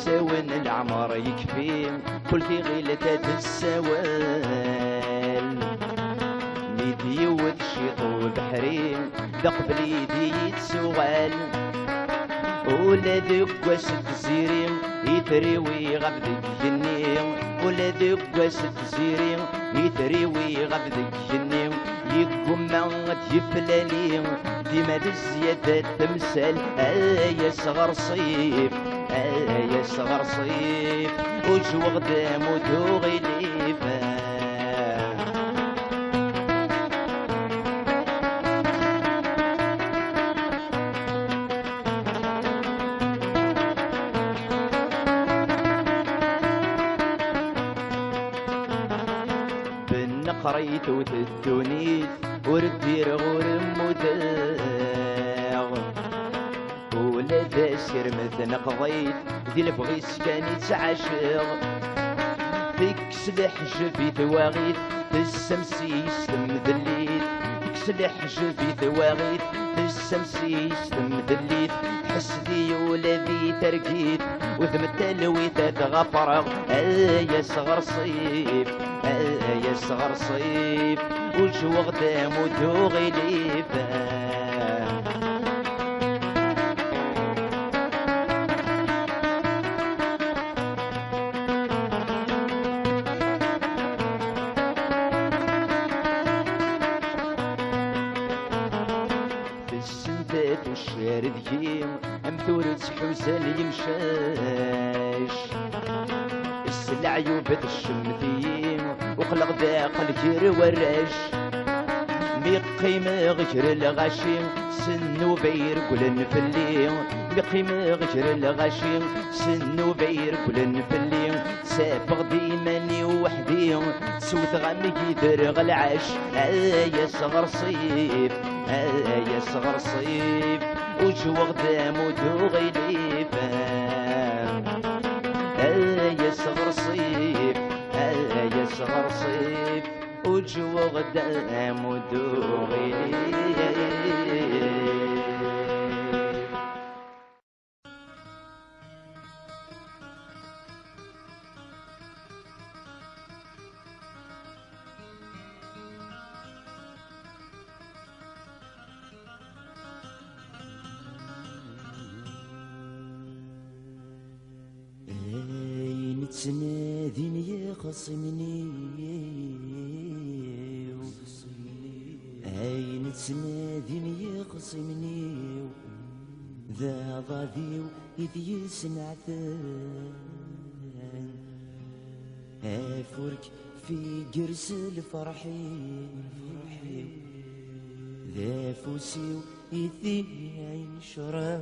سوين العمر يكفي كل في غيلة السوال ميدي يود شيطو بحري دقبل يدي يتسوال ولا ذوك واس التزيري يتريوي غبد الجني ولا ذوك واس التزيري يتريوي غبد الجني يقوم ما تجفلالي ديما بالزيادة تمثال يا صغر صيف يا صغر صيف وجو غدام ودوغي ليفا بالنقريت وتدونيت وردير غور مداغ ولا داسر مثل قضيت ذي البغيس كان يتعاشر فيك سلح جفي تواغيت السمسيس تمدليت فيك سلح جفي تواغيت السمسيس تمدليت حس ذي ولا ذي ترقيت وذم التلويت تغفرغ يا صغر صيف يا صغر صيف وجو غدام ودوغي ليفا السندات والشارد كيم امثورة حوزان يمشاش السلع يوبت الشمثيم وخلق ذاق الكير وراش بقيمة غجر الغشيم سنو بير كل نفليم بقيمة غجر الغشيم سنو بير كل نفليم سافق ديماني وحدي سوت غمي يدرغ العش يا صغر صيف يا صغر صيف وجو غدام ودوغي ليفا يا صغر صيف يا صغر صيف وجو غدام ودوغي ليفا تنادين يا خصمني أين تنادين يا خصمني ذا ضاذيو إذ يسمع ثان أفرك في قرس الفرحي ذا فوسيو إذ عين شراب